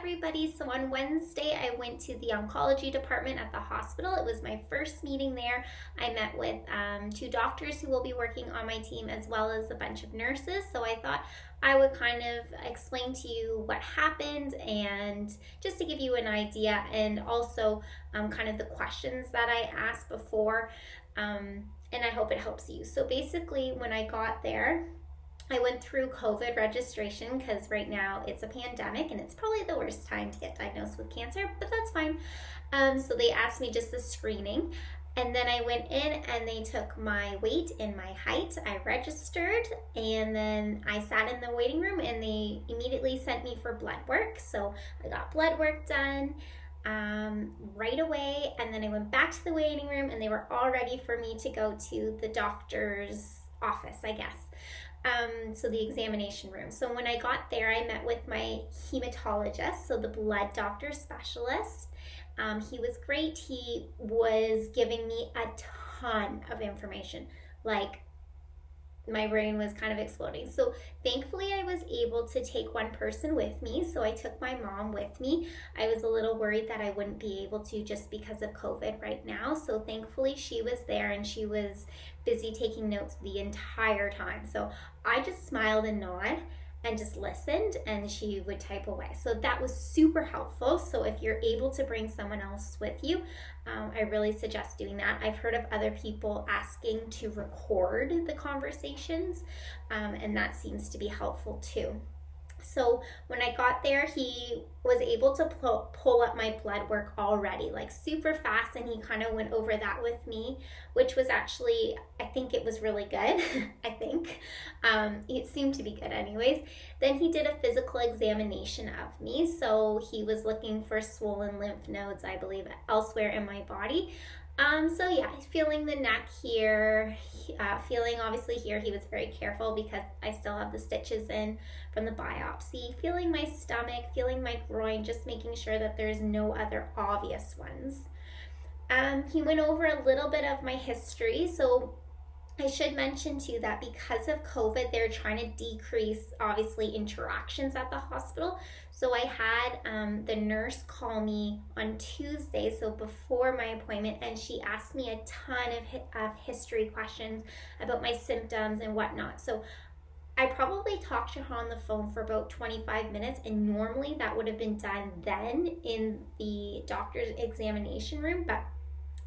everybody. So on Wednesday, I went to the oncology department at the hospital. It was my first meeting there. I met with 2 doctors who will be working on my team, as well as a bunch of nurses. So I thought I would kind of explain to you what happened, and just to give you an idea, and also kind of the questions that I asked before, and I hope it helps you. So basically, when I got there, I went through COVID registration because right now it's a pandemic and it's probably the worst time to get diagnosed with cancer, but that's fine. So they asked me just the screening, and then I went in and they took my weight and my height. I registered, and then I sat in the waiting room and they immediately sent me for blood work. So I got blood work done right away, and then I went back to the waiting room and they were all ready for me to go to the doctor's office, I guess. So the examination room. So when I got there, I met with my hematologist, so the blood doctor specialist. He was great. He was giving me a ton of information. Like, my brain was kind of exploding. So thankfully I was able to take one person with me. So I took my mom with me. I was a little worried that I wouldn't be able to just because of COVID right now. So thankfully she was there, and she was busy taking notes the entire time. So I just smiled and nodded and just listened, and she would type away. So that was super helpful. So if you're able to bring someone else with you, I really suggest doing that. I've heard of other people asking to record the conversations, and that seems to be helpful too. So when I got there, he was able to pull up my blood work already, like super fast, and he kind of went over that with me, which was actually, I think it was really good. I think it seemed to be good anyways. Then he did a physical examination of me. So he was looking for swollen lymph nodes, I believe, elsewhere in my body. So yeah, feeling the neck here, feeling obviously here. He was very careful because I still have the stitches in from the biopsy. Feeling my stomach, feeling my groin, just making sure that there's no other obvious ones. He went over a little bit of my history. So I should mention too that because of COVID, they're trying to decrease, obviously, interactions at the hospital. So I had the nurse call me on Tuesday, so before my appointment, and she asked me a ton of history questions about my symptoms and whatnot. So I probably talked to her on the phone for about 25 minutes, and normally that would have been done then in the doctor's examination room, but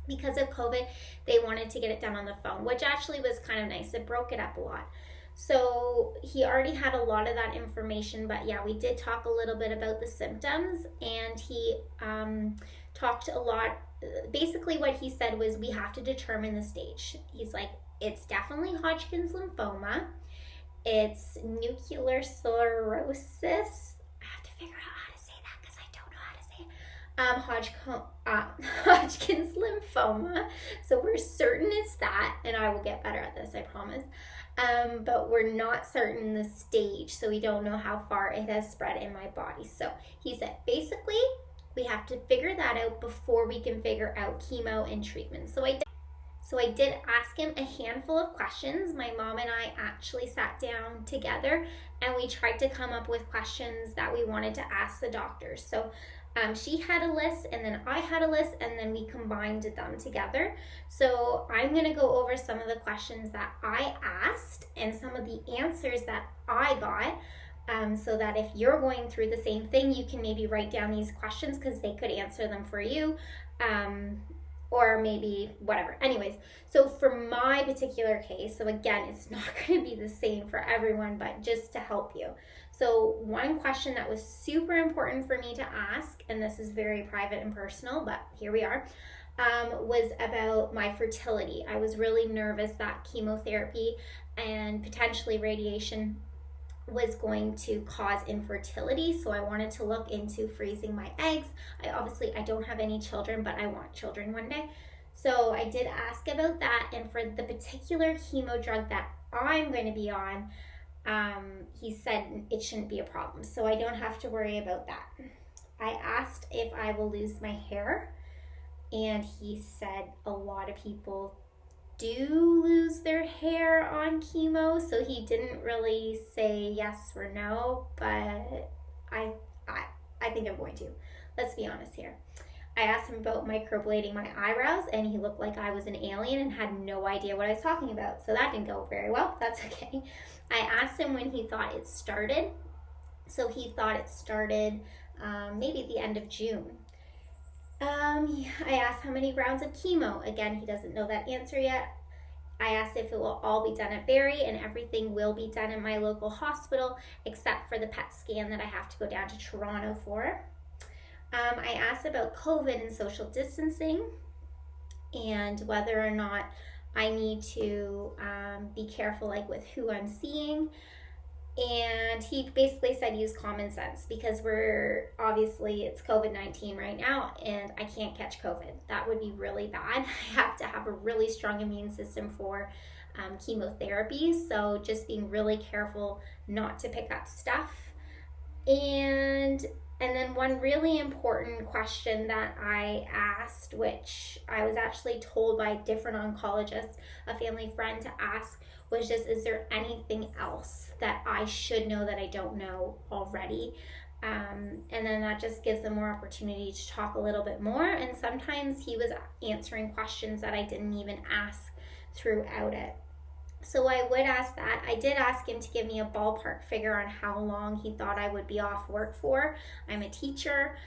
because of COVID, they wanted to get it done on the phone, which actually was kind of nice. It broke it up a lot. So he already had a lot of that information, but yeah, we did talk a little bit about the symptoms, and he talked a lot. Basically what he said was, we have to determine the stage. He's like, it's definitely Hodgkin's lymphoma. It's nuclear sclerosis. I have to figure out how to say that because I don't know how to say it. Hodgkin's lymphoma. So we're certain it's that, and I will get better at this, I promise. But we're not certain the stage, so we don't know how far it has spread in my body. So he said, basically, we have to figure that out before we can figure out chemo and treatment. So I did ask him a handful of questions. My mom and I actually sat down together, and we tried to come up with questions that we wanted to ask the doctors. So she had a list, and then I had a list, and then we combined them together. So I'm going to go over some of the questions that I asked and some of the answers that I got, so that if you're going through the same thing, you can maybe write down these questions because they could answer them for you, or maybe whatever. Anyways, so for my particular case, so again, it's not going to be the same for everyone, but just to help you. So one question that was super important for me to ask, and this is very private and personal, but here we are, was about my fertility. I was really nervous that chemotherapy and potentially radiation was going to cause infertility, so I wanted to look into freezing my eggs. I don't have any children, but I want children one day. So I did ask about that, and for the particular chemo drug that I'm going to be on, he said it shouldn't be a problem, so I don't have to worry about that. I asked if I will lose my hair, and he said a lot of people do lose their hair on chemo, so he didn't really say yes or no, but I think I'm going to. Let's be honest here. I asked him about microblading my eyebrows, and he looked like I was an alien and had no idea what I was talking about. So that didn't go very well. That's okay. I asked him when he thought it started. So he thought it started maybe at the end of June. I asked how many rounds of chemo. Again, he doesn't know that answer yet. I asked if it will all be done at Barrie, and everything will be done in my local hospital except for the PET scan that I have to go down to Toronto for. I asked about COVID and social distancing and whether or not I need to be careful like with who I'm seeing. And he basically said use common sense because it's COVID-19 right now and I can't catch COVID. That would be really bad. I have to have a really strong immune system for chemotherapy. So just being really careful not to pick up stuff. And then one really important question that I asked, which I was actually told by different oncologists, a family friend to ask, was just, is there anything else that I should know that I don't know already? And then that just gives them more opportunity to talk a little bit more. And sometimes he was answering questions that I didn't even ask throughout it. So I would ask that. I did ask him to give me a ballpark figure on how long he thought I would be off work for. I'm a teacher.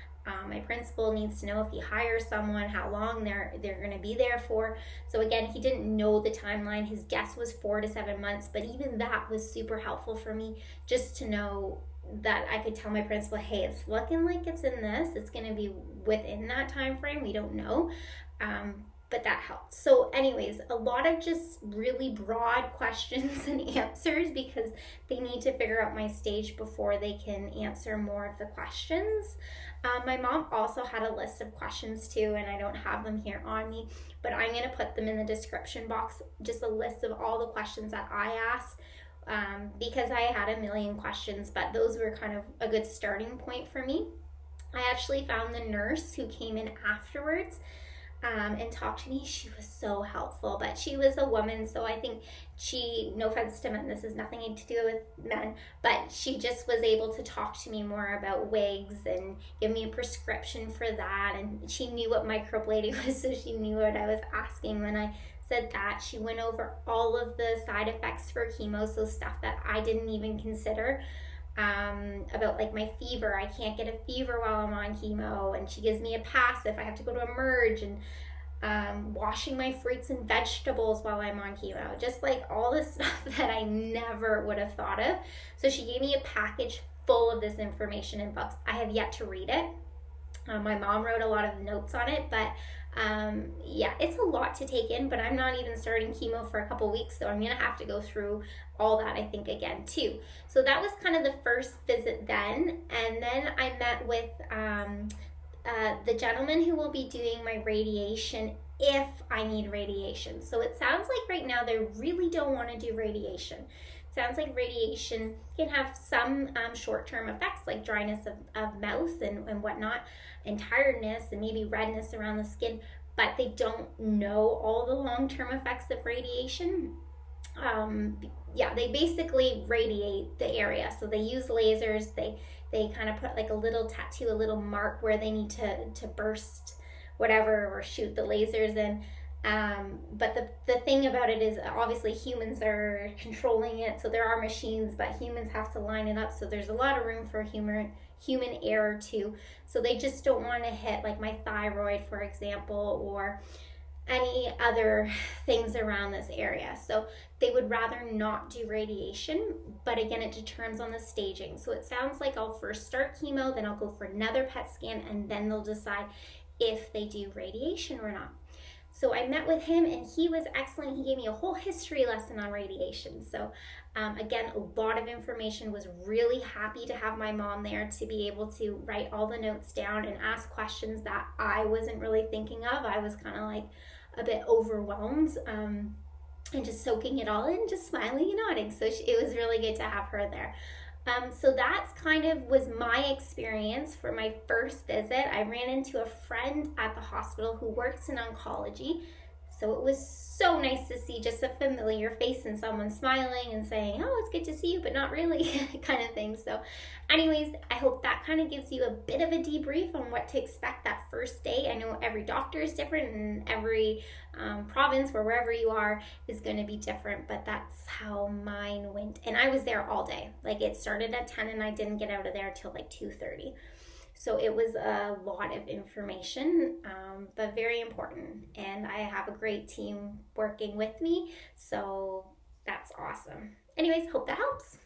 My principal needs to know if he hires someone, how long they're going to be there for. So again, he didn't know the timeline. His guess was 4 to 7 months, but even that was super helpful for me just to know that I could tell my principal, hey, it's looking like it's in this. It's going to be within that time frame. We don't know. But that helped. So anyways, a lot of just really broad questions and answers because they need to figure out my stage before they can answer more of the questions. My mom also had a list of questions too, and I don't have them here on me, but I'm going to put them in the description box, just a list of all the questions that I asked because I had a million questions, but those were kind of a good starting point for me. I actually found the nurse who came in afterwards and talked to me. She was so helpful, but she was a woman, so I think no offense to men, this has nothing to do with men, but she just was able to talk to me more about wigs and give me a prescription for that, and she knew what microblading was, so she knew what I was asking when I said that. She went over all of the side effects for chemo, so stuff that I didn't even consider. About like my fever. I can't get a fever while I'm on chemo, and she gives me a pass if I have to go to a merge, and washing my fruits and vegetables while I'm on chemo. Just like all this stuff that I never would have thought of. So she gave me a package full of this information and books. I have yet to read it. My mom wrote a lot of notes on it, but yeah, it's a lot to take in, but I'm not even starting chemo for a couple weeks, so I'm going to have to go through all that, I think, again, too. So that was kind of the first visit then, and then I met with the gentleman who will be doing my radiation if I need radiation. So it sounds like right now they really don't want to do radiation. It sounds like radiation can have some short-term effects like dryness of mouth and whatnot, and tiredness and maybe redness around the skin, but they don't know all the long-term effects of radiation. Yeah, they basically radiate the area. So they use lasers. They kind of put like a little tattoo, a little mark where they need to burst whatever or shoot the lasers in. But the thing about it is obviously humans are controlling it. So there are machines, but humans have to line it up. So there's a lot of room for human error too. So they just don't want to hit like my thyroid, for example, or any other things around this area. So they would rather not do radiation, but again, it determines on the staging. So it sounds like I'll first start chemo, then I'll go for another PET scan, and then they'll decide if they do radiation or not. So I met with him and he was excellent. He gave me a whole history lesson on radiation. So again, a lot of information. Was really happy to have my mom there to be able to write all the notes down and ask questions that I wasn't really thinking of. I was kind of like a bit overwhelmed and just soaking it all in, just smiling and nodding. So it was really good to have her there. So that's kind of was my experience for my first visit. I ran into a friend at the hospital who works in oncology, So it was so nice to see just a familiar face and someone smiling and saying, oh, it's good to see you, but not really, kind of thing. So anyways, I hope that kind of gives you a bit of a debrief on what to expect that first day. I know every doctor is different, and every province or wherever you are is going to be different, but that's how mine went. And I was there all day. Like, it started at 10 and I didn't get out of there till like 2:30. So it was a lot of information, but very important. And I have a great team working with me, so that's awesome. Anyways, hope that helps.